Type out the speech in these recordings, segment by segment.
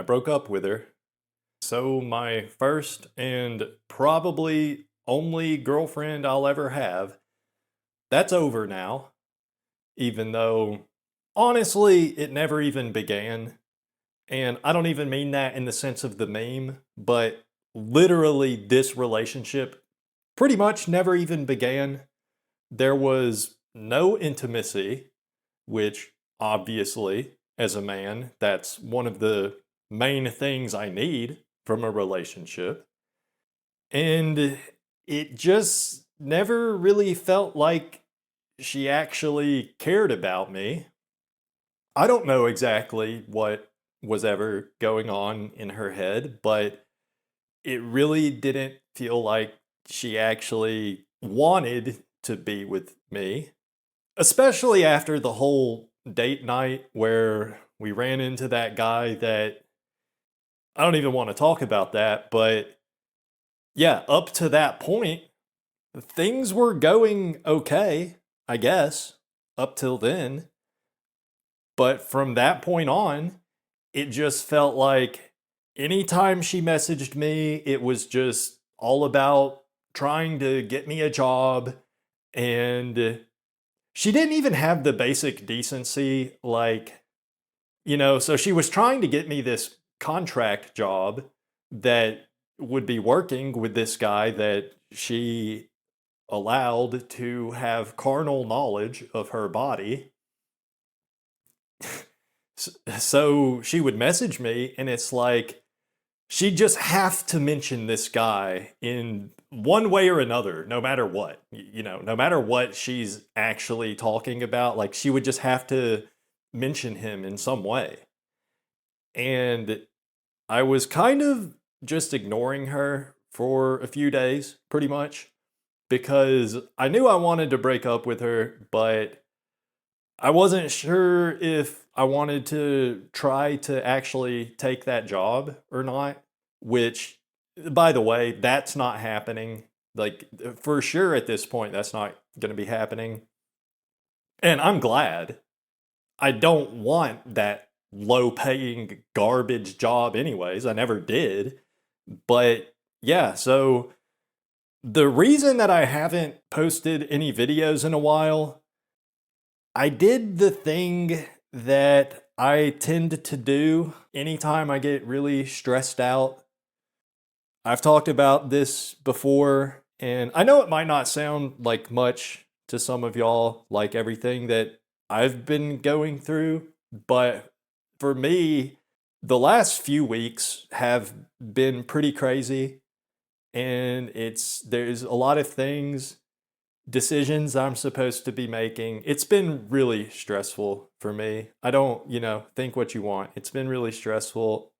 I broke up with her. So, my first and probably only girlfriend I'll ever have, that's over now, even though honestly, it never even began. And I don't even mean that in the sense of the meme, but literally, this relationship pretty much never even began. There was no intimacy, which obviously, as a man, that's one of the main things I need from a relationship. And it just never really felt like she actually cared about me. I don't know exactly what was ever going on in her head, but it really didn't feel like she actually wanted to be with me, especially after the whole date night where we ran into that guy that I don't even want to talk about that, but yeah, up to that point, things were going okay, I guess, up till then. But from that point on, it just felt like anytime she messaged me, it was just all about trying to get me a job. And she didn't even have the basic decency, like, so she was trying to get me this contract job that would be working with this guy that she allowed to have carnal knowledge of her body. So she would message me, and it's like she'd just have to mention this guy in one way or another, no matter what. No matter what she's actually talking about, like she would just have to mention him in some way. And I was kind of just ignoring her for a few days, pretty much, because I knew I wanted to break up with her, but I wasn't sure if I wanted to try to actually take that job or not, which, by the way, that's not happening. Like, for sure at this point, that's not going to be happening. And I'm glad. I don't want that low paying garbage job, anyways. I never did. But yeah, so the reason that I haven't posted any videos in a while, I did the thing that I tend to do anytime I get really stressed out. I've talked about this before, and I know it might not sound like much to some of y'all, like everything that I've been going through, but for me, the last few weeks have been pretty crazy, and there's a lot of things, decisions I'm supposed to be making. It's been really stressful for me. I don't, think what you want. It's been really stressful.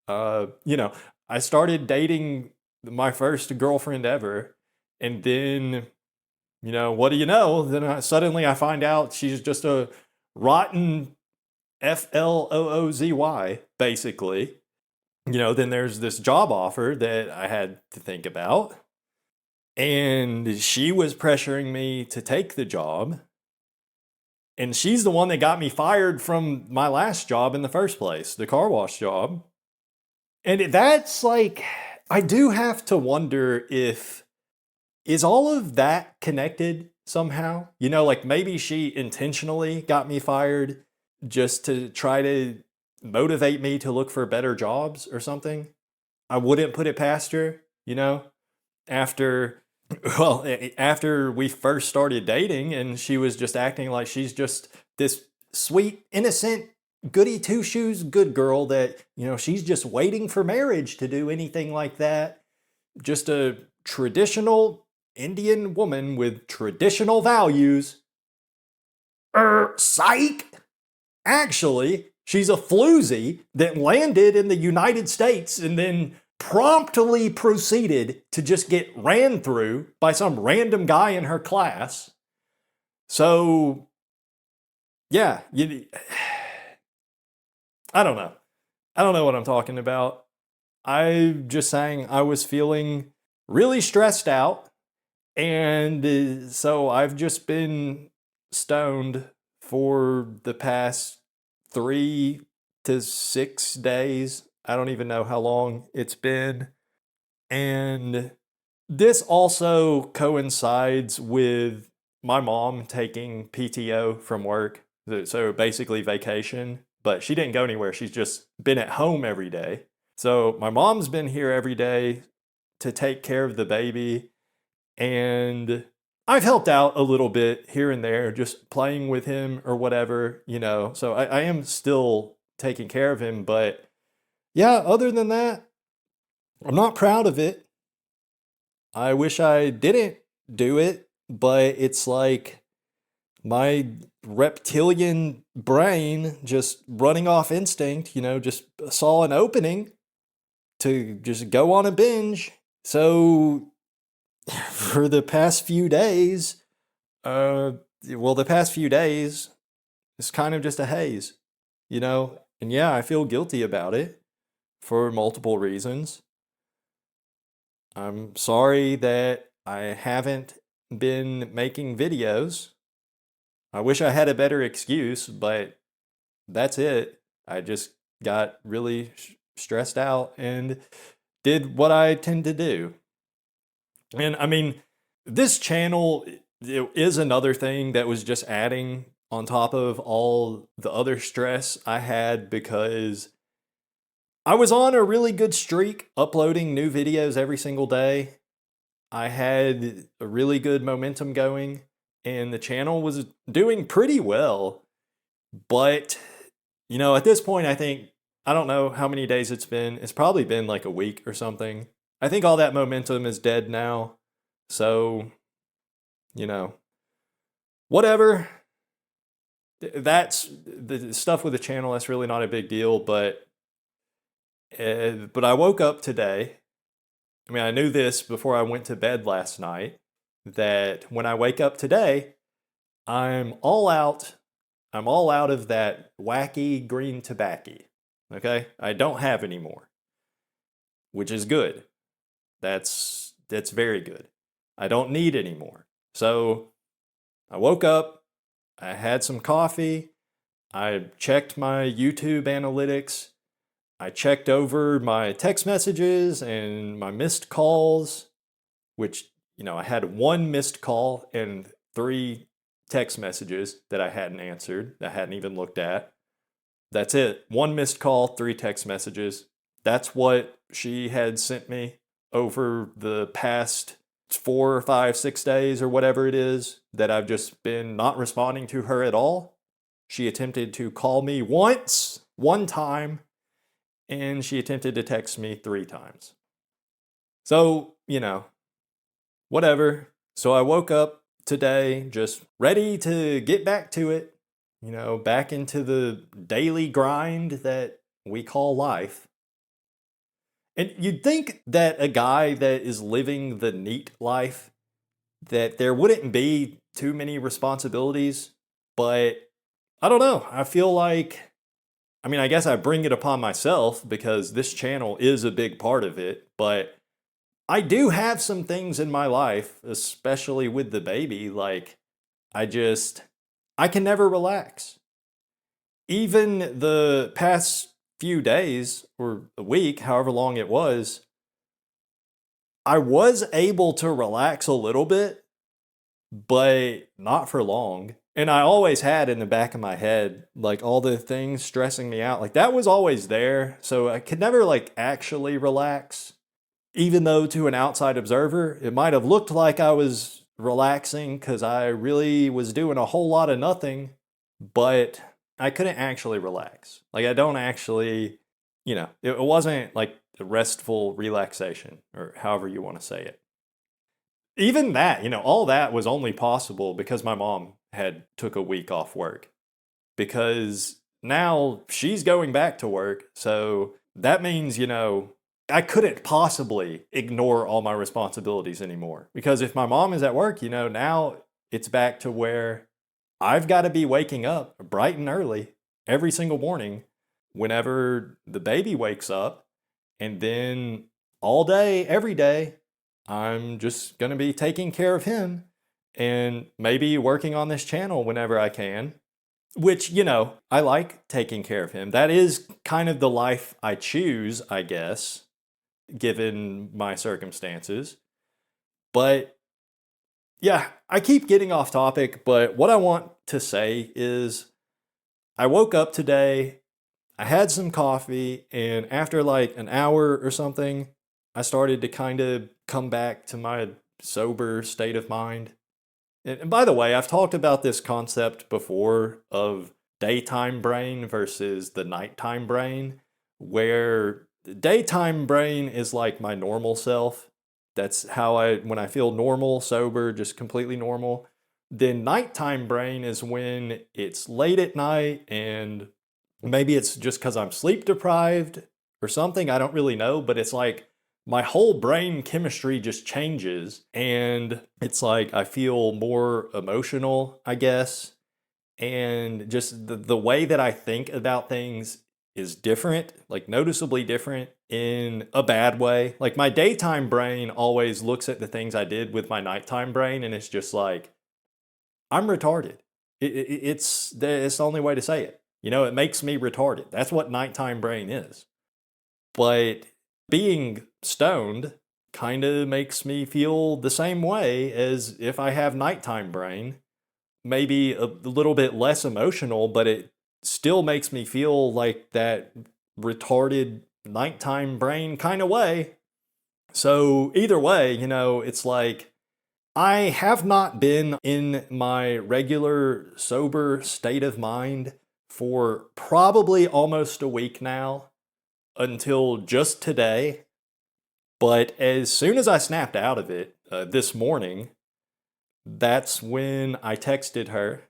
Uh, you know, I started dating my first girlfriend ever, and then, what do you know? Then suddenly I find out she's just a rotten FLOOZY, basically. Then there's this job offer that I had to think about. And she was pressuring me to take the job. And she's the one that got me fired from my last job in the first place, the car wash job. And that's like, I do have to wonder if, is all of that connected somehow? Like maybe she intentionally got me fired just to try to motivate me to look for better jobs or something. I wouldn't put it past her, after after we first started dating and she was just acting like she's just this sweet, innocent, goody two shoes good girl that, she's just waiting for marriage to do anything like that. Just a traditional Indian woman with traditional values. Psych! Actually, she's a floozy that landed in the United States and then promptly proceeded to just get ran through by some random guy in her class. So, yeah, I don't know. I don't know what I'm talking about. I'm just saying I was feeling really stressed out, and so I've just been stoned for the past 3 to 6 days, I don't even know how long it's been. And this also coincides with my mom taking PTO from work. So basically vacation, but she didn't go anywhere. She's just been at home every day. So my mom's been here every day to take care of the baby. And I've helped out a little bit here and there, just playing with him or whatever, you know. So I am still taking care of him. But yeah, other than that, I'm not proud of it. I wish I didn't do it, but it's like my reptilian brain just running off instinct, you know, just saw an opening to just go on a binge. So for the past few days, the past few days, it's kind of just a haze, you know? And yeah, I feel guilty about it for multiple reasons. I'm sorry that I haven't been making videos. I wish I had a better excuse, but that's it. I just got really stressed out and did what I tend to do. And I mean, this channel is another thing that was just adding on top of all the other stress I had because I was on a really good streak uploading new videos every single day. I had a really good momentum going and the channel was doing pretty well. But, you know, at this point, I don't know how many days it's been. It's probably been like a week or something. I think all that momentum is dead now. So, you know, whatever. That's the stuff with the channel. That's really not a big deal. But I woke up today. I mean, I knew this before I went to bed last night, that when I wake up today, I'm all out. I'm all out of that wacky green tobacco. Okay? I don't have any more, which is good. That's very good. I don't need any more. So I woke up, I had some coffee, I checked my YouTube analytics, I checked over my text messages and my missed calls, which, you know, I had one missed call and 3 text messages that I hadn't answered, that I hadn't even looked at. That's it. 1 missed call, 3 text messages. That's what she had sent me over the past 4 or 5, 6 days or whatever it is that I've just been not responding to her at all. She attempted to call me one time, and she attempted to text me 3 times. So, you know, whatever. So I woke up today just ready to get back to it, you know, back into the daily grind that we call life. And you'd think that a guy that is living the neat life, that there wouldn't be too many responsibilities, but I don't know. I feel like, I mean, I guess I bring it upon myself because this channel is a big part of it, but I do have some things in my life, especially with the baby, like I can never relax. Even the past few days or a week, however long it was, I was able to relax a little bit, but not for long. And I always had in the back of my head, like all the things stressing me out, like that was always there. So I could never like actually relax. Even though to an outside observer, it might have looked like I was relaxing because I really was doing a whole lot of nothing, but I couldn't actually relax. Like I don't actually, you know, it wasn't like a restful relaxation or however you want to say it. Even that, you know, all that was only possible because my mom had took a week off work. Because now she's going back to work, so that means, you know, I couldn't possibly ignore all my responsibilities anymore. Because if my mom is at work, you know, now it's back to where I've got to be waking up bright and early every single morning whenever the baby wakes up. And then all day, every day, I'm just going to be taking care of him and maybe working on this channel whenever I can. which, I like taking care of him. That is kind of the life I choose, I guess, given my circumstances. But yeah, I keep getting off topic, but what I want to say is I woke up today, I had some coffee, and after like an hour or something, I started to kind of come back to my sober state of mind. And by the way, I've talked about this concept before of daytime brain versus the nighttime brain, where the daytime brain is like my normal self. That's how when I feel normal, sober, just completely normal. Then nighttime brain is when it's late at night and maybe it's just because I'm sleep deprived or something. I don't really know, but it's like my whole brain chemistry just changes and it's like I feel more emotional, I guess. And just the way that I think about things is different, like noticeably different in a bad way. Like my daytime brain always looks at the things I did with my nighttime brain and it's just like, I'm retarded. It's the only way to say it. It makes me retarded. That's what nighttime brain is. But being stoned kind of makes me feel the same way as if I have nighttime brain. Maybe a little bit less emotional, but it still makes me feel like that retarded nighttime brain kind of way. So either way, it's like I have not been in my regular sober state of mind for probably almost a week now until just today. But as soon as I snapped out of it this morning, that's when I texted her,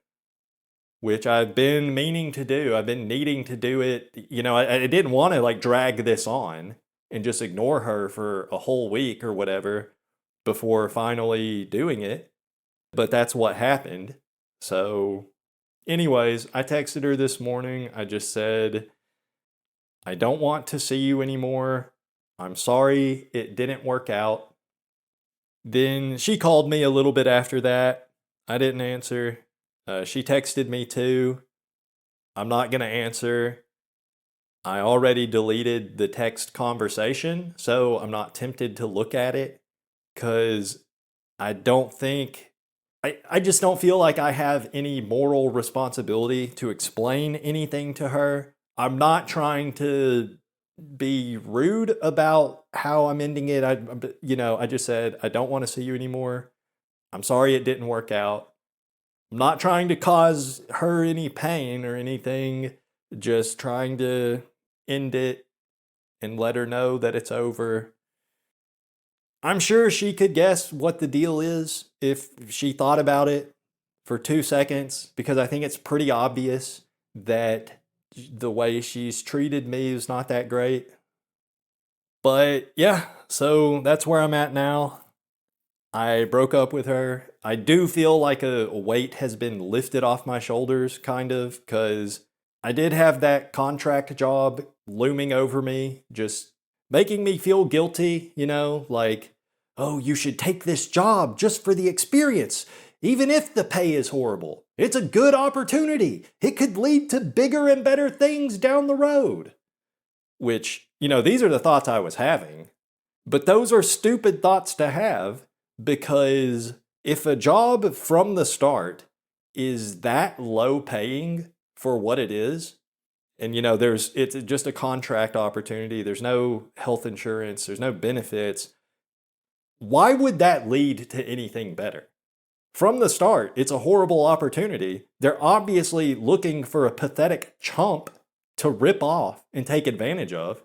which I've been meaning to do. I've been needing to do it. I didn't want to like drag this on and just ignore her for a whole week or whatever before finally doing it. But that's what happened. So, anyways, I texted her this morning. I just said, I don't want to see you anymore. I'm sorry it didn't work out. Then she called me a little bit after that. I didn't answer. She texted me too. I'm not going to answer. I already deleted the text conversation, so I'm not tempted to look at it because I don't think, I just don't feel like I have any moral responsibility to explain anything to her. I'm not trying to be rude about how I'm ending it. I just said, I don't want to see you anymore. I'm sorry it didn't work out. I'm not trying to cause her any pain or anything, just trying to end it and let her know that it's over. I'm sure she could guess what the deal is if she thought about it for 2 seconds, because I think it's pretty obvious that the way she's treated me is not that great. But yeah, so that's where I'm at now. I broke up with her. I do feel like a weight has been lifted off my shoulders, kind of, because I did have that contract job looming over me, just making me feel guilty, like, oh, you should take this job just for the experience, even if the pay is horrible. It's a good opportunity. It could lead to bigger and better things down the road. Which, these are the thoughts I was having. But those are stupid thoughts to have because if a job from the start is that low paying for what it is, and it's just a contract opportunity, there's no health insurance, there's no benefits, why would that lead to anything better? From the start, it's a horrible opportunity. They're obviously looking for a pathetic chump to rip off and take advantage of.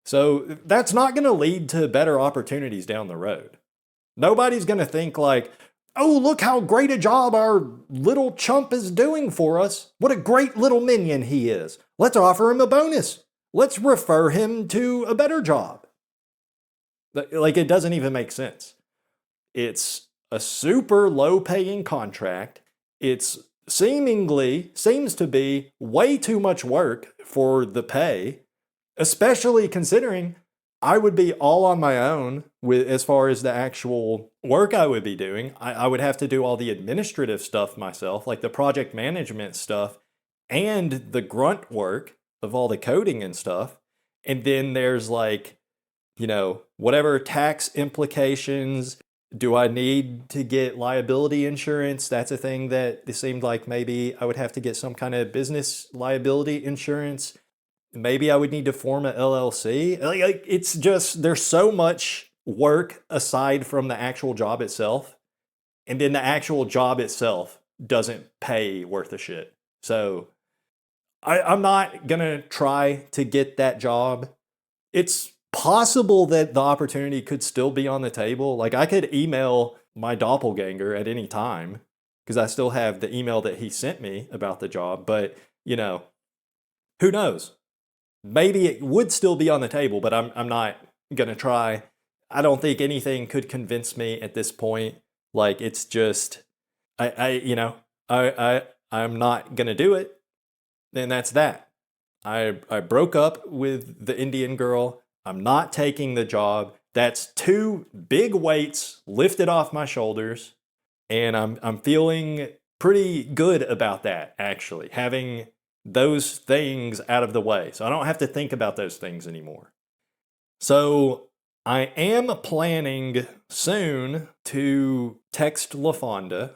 So that's not going to lead to better opportunities down the road. Nobody's going to think like, oh, look how great a job our little chump is doing for us. What a great little minion he is. Let's offer him a bonus. Let's refer him to a better job. Like, it doesn't even make sense. It's a super low paying contract. It's seems to be way too much work for the pay, especially considering I would be all on my own with as far as the actual work I would be doing. I would have to do all the administrative stuff myself, like the project management stuff and the grunt work of all the coding and stuff. And then there's like, whatever tax implications. Do I need to get liability insurance? That's a thing that it seemed like maybe I would have to get some kind of business liability insurance. Maybe I would need to form an LLC. Like it's just, there's so much work aside from the actual job itself. And then the actual job itself doesn't pay worth a shit. So I'm not going to try to get that job. It's possible that the opportunity could still be on the table. Like I could email my doppelganger at any time because I still have the email that he sent me about the job. But, who knows? Maybe it would still be on the table, but I'm not going to try. I don't think anything could convince me at this point. Like it's just, I'm not going to do it. And that's that. I broke up with the Indian girl. I'm not taking the job. That's 2 big weights lifted off my shoulders. And I'm feeling pretty good about that, actually, having those things out of the way. So I don't have to think about those things anymore. So I am planning soon to text LaFonda.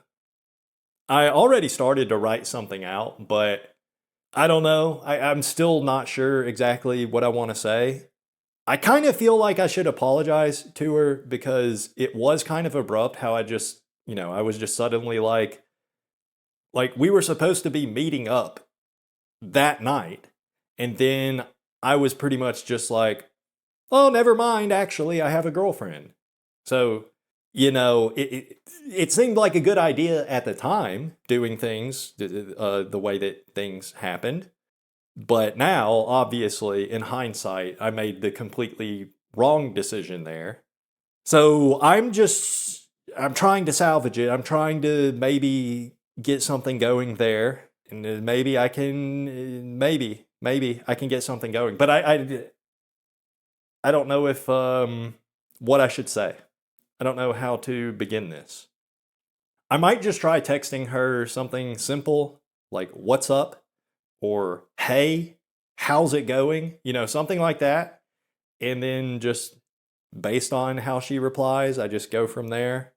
I already started to write something out, but I don't know. I'm still not sure exactly what I want to say. I kind of feel like I should apologize to her because it was kind of abrupt how I just, I was just suddenly like we were supposed to be meeting up that night. And then I was pretty much just like, oh, never mind. Actually, I have a girlfriend. So, it seemed like a good idea at the time, doing things the way that things happened. But now, obviously, in hindsight, I made the completely wrong decision there. So I'm trying to salvage it. I'm trying to maybe get something going there. And maybe I can, maybe I can get something going. But I don't know if, what I should say. I don't know how to begin this. I might just try texting her something simple, like, what's up? Or, hey, how's it going? Something like that. And then just based on how she replies, I just go from there.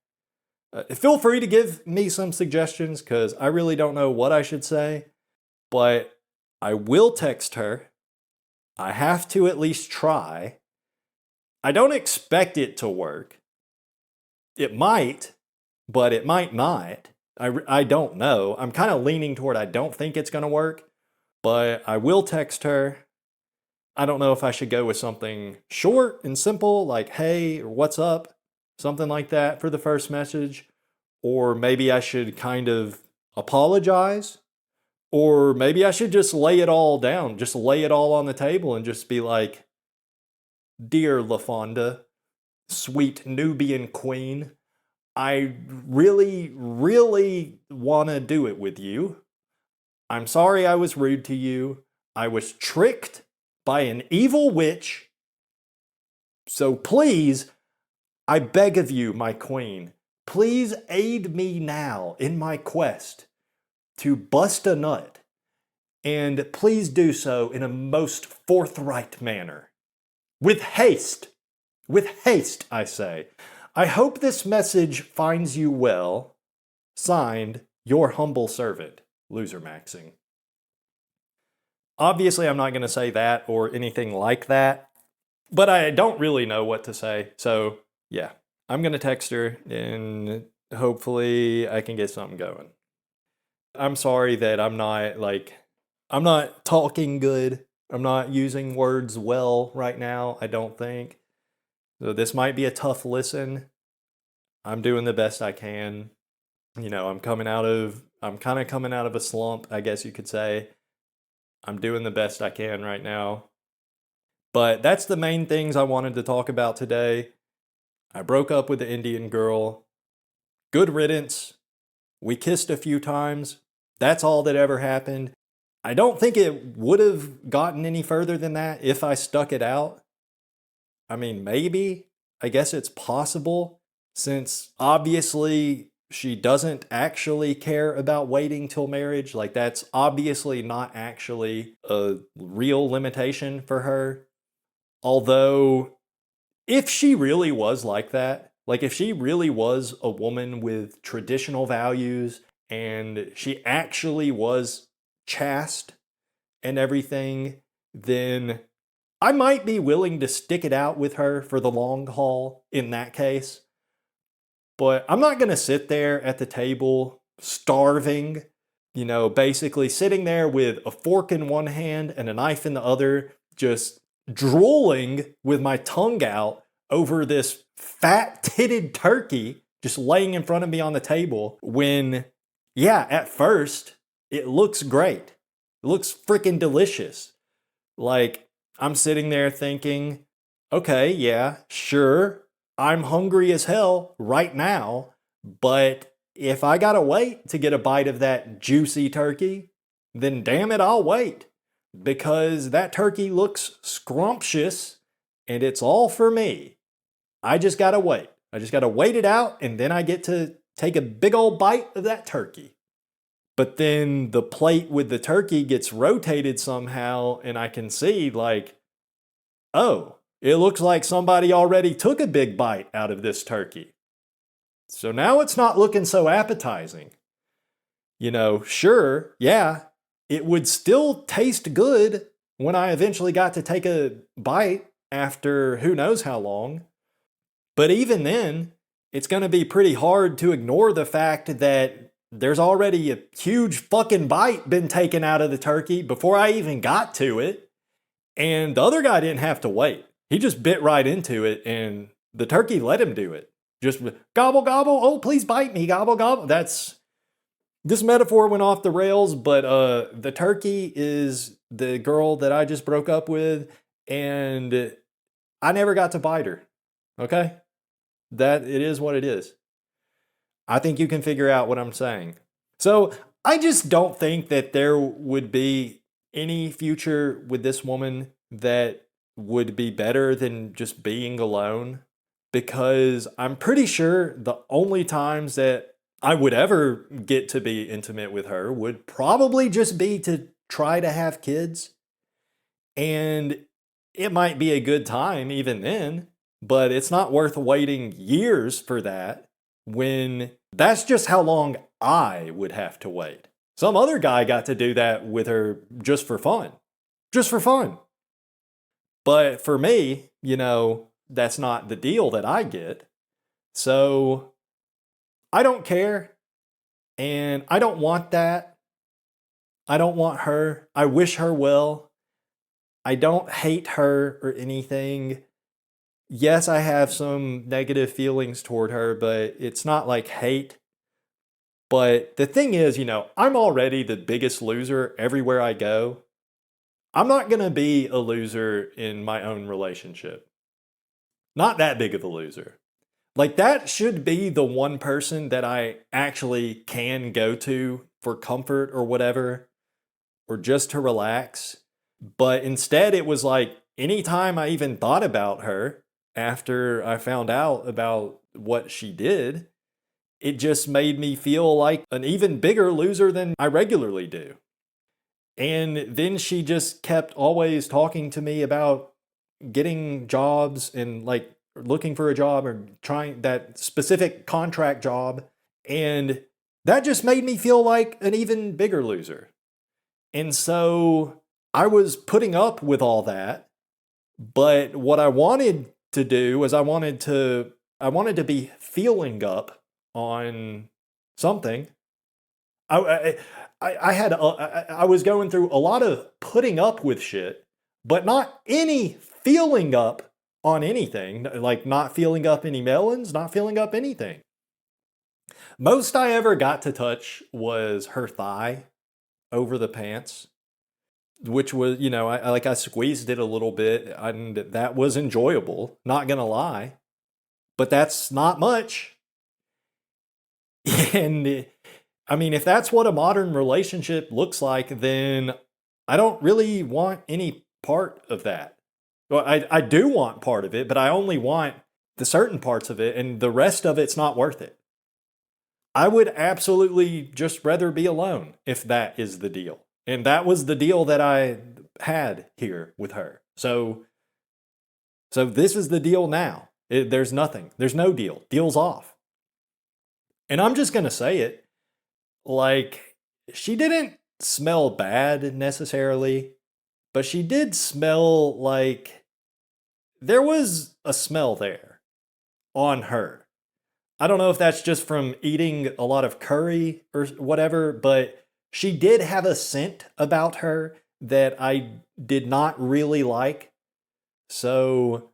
Feel free to give me some suggestions because I really don't know what I should say. But I will text her. I have to at least try. I don't expect it to work. It might, but it might not. I don't know. I'm kind of leaning toward I don't think it's going to work. But I will text her. I don't know if I should go with something short and simple, like, hey, or what's up? Something like that for the first message. Or maybe I should kind of apologize. Or maybe I should just lay it all down, just lay it all on the table and just be like, dear LaFonda, sweet Nubian queen, I really, really want to do it with you. I'm sorry I was rude to you. I was tricked by an evil witch. So please, I beg of you, my queen, please aid me now in my quest to bust a nut. And please do so in a most forthright manner. With haste. With haste, I say. I hope this message finds you well. Signed, your humble servant. Loser maxing. Obviously, I'm not going to say that or anything like that, but I don't really know what to say. So, yeah, I'm going to text her and hopefully I can get something going. I'm sorry that I'm not talking good. I'm not using words well right now, I don't think. So this might be a tough listen. I'm doing the best I can. I'm kind of coming out of a slump, I guess you could say. I'm doing the best I can right now. But that's the main things I wanted to talk about today. I broke up with the Indian girl. Good riddance. We kissed a few times. That's all that ever happened. I don't think it would have gotten any further than that if I stuck it out. I mean, maybe. I guess it's possible, since obviously she doesn't actually care about waiting till marriage. Like, that's obviously not actually a real limitation for her. Although, if she really was like that, like if she really was a woman with traditional values and she actually was chaste and everything, then I might be willing to stick it out with her for the long haul in that case. But I'm not going to sit there at the table starving, basically sitting there with a fork in one hand and a knife in the other, just drooling with my tongue out over this fat titted turkey just laying in front of me on the table when, yeah, at first it looks great. It looks freaking delicious. Like, I'm sitting there thinking, okay, yeah, sure, I'm hungry as hell right now, but if I gotta wait to get a bite of that juicy turkey, then damn it, I'll wait. Because that turkey looks scrumptious and it's all for me. I just gotta wait. I just gotta wait it out and then I get to take a big old bite of that turkey. But then the plate with the turkey gets rotated somehow and I can see, like, oh, it looks like somebody already took a big bite out of this turkey. So now it's not looking so appetizing. Sure, yeah, it would still taste good when I eventually got to take a bite after who knows how long. But even then, it's going to be pretty hard to ignore the fact that there's already a huge fucking bite been taken out of the turkey before I even got to it. And the other guy didn't have to wait. He just bit right into it and the turkey let him do it. Just gobble, gobble. Oh, please bite me. Gobble, gobble. This metaphor went off the rails, but the turkey is the girl that I just broke up with, and I never got to bite her. Okay? That it is what it is. I think you can figure out what I'm saying. So I just don't think that there would be any future with this woman that would be better than just being alone, because I'm pretty sure the only times that I would ever get to be intimate with her would probably just be to try to have kids. And it might be a good time even then, but it's not worth waiting years for that when that's just how long I would have to wait. Some other guy got to do that with her just for fun. Just for fun. But for me, that's not the deal that I get. So I don't care. And I don't want that. I don't want her. I wish her well. I don't hate her or anything. Yes, I have some negative feelings toward her, but it's not like hate. But the thing is, I'm already the biggest loser everywhere I go. I'm not going to be a loser in my own relationship. Not that big of a loser. Like, that should be the one person that I actually can go to for comfort or whatever, or just to relax. But instead, it was like anytime I even thought about her after I found out about what she did, it just made me feel like an even bigger loser than I regularly do. And then she just kept always talking to me about getting jobs and like looking for a job or trying that specific contract job. And that just made me feel like an even bigger loser. And so I was putting up with all that. But what I wanted to do was I wanted to be feeling up on something. I was going through a lot of putting up with shit, but not any feeling up on anything. Like not feeling up any melons, not feeling up anything. Most I ever got to touch was her thigh over the pants, which was, I squeezed it a little bit and that was enjoyable, not gonna lie, but that's not much. And I mean, if that's what a modern relationship looks like, then I don't really want any part of that. Well, I do want part of it, but I only want the certain parts of it, and the rest of it's not worth it. I would absolutely just rather be alone if that is the deal. And that was the deal that I had here with her. So this is the deal now. There's nothing. There's no deal. Deal's off. And I'm just going to say it. Like, she didn't smell bad necessarily, but she did smell like there was a smell there on her. I don't know if that's just from eating a lot of curry or whatever, but she did have a scent about her that I did not really like. So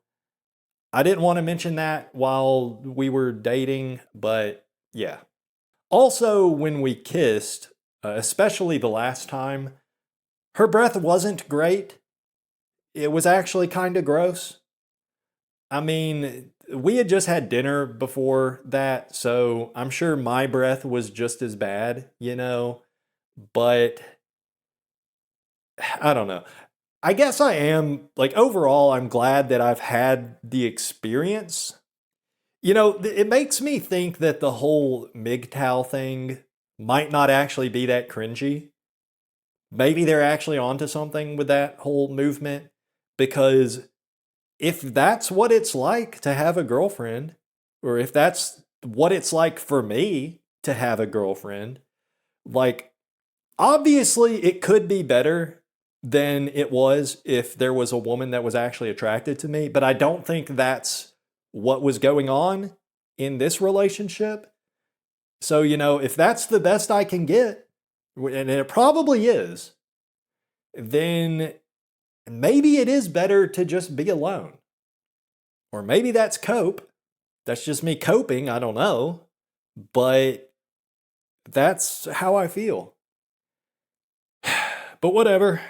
I didn't want to mention that while we were dating, but yeah. Also, when we kissed, especially the last time, her breath wasn't great. It was actually kind of gross. I mean, we had just had dinner before that, so I'm sure my breath was just as bad, but I don't know. I guess I am, like, overall, I'm glad that I've had the experience. It makes me think that the whole MGTOW thing might not actually be that cringy. Maybe they're actually onto something with that whole movement, because if that's what it's like to have a girlfriend, or if that's what it's like for me to have a girlfriend, like, obviously it could be better than it was if there was a woman that was actually attracted to me, but I don't think that's what was going on in this relationship. So, if that's the best I can get, and it probably is, then maybe it is better to just be alone. Or maybe that's cope. That's just me coping. I don't know. But that's how I feel. But whatever.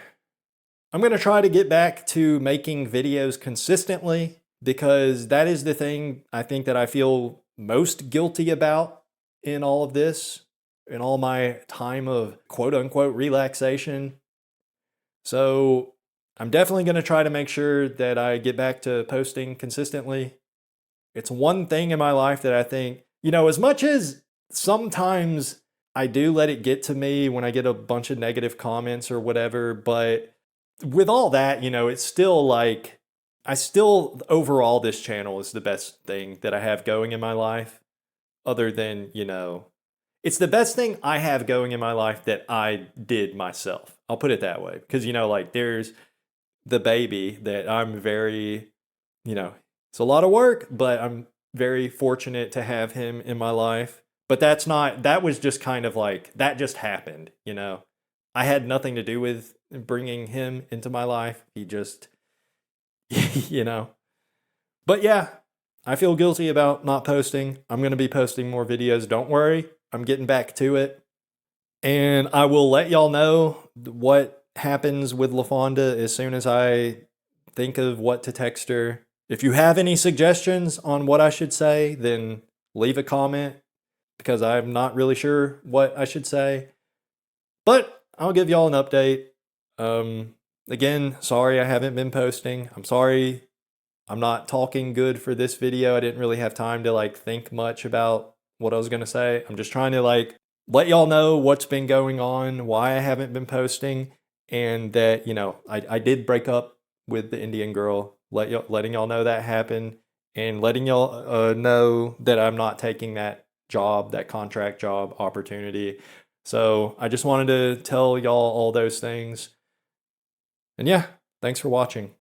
I'm going to try to get back to making videos consistently, because that is the thing I think that I feel most guilty about in all of this, in all my time of quote unquote relaxation. So I'm definitely going to try to make sure that I get back to posting consistently. It's one thing in my life that I think, as much as sometimes I do let it get to me when I get a bunch of negative comments or whatever, but with all that, it's still like, overall, this channel is the best thing that I have going in my life, other than, it's the best thing I have going in my life that I did myself. I'll put it that way. Because, like, there's the baby that I'm very, it's a lot of work, but I'm very fortunate to have him in my life. But that was just kind of like, that just happened, I had nothing to do with bringing him into my life. He just, you know. But yeah, I feel guilty about not posting. I'm going to be posting more videos. Don't worry. I'm getting back to it. And I will let y'all know what happens with LaFonda as soon as I think of what to text her. If you have any suggestions on what I should say, then leave a comment, because I'm not really sure what I should say. But I'll give y'all an update. Again, sorry I haven't been posting. I'm sorry I'm not talking good for this video. I didn't really have time to think much about what I was going to say. I'm just trying to let y'all know what's been going on, why I haven't been posting, and that, I did break up with the Indian girl, letting y'all know that happened, and letting y'all know that I'm not taking that contract job opportunity. So I just wanted to tell y'all all those things. And yeah, thanks for watching.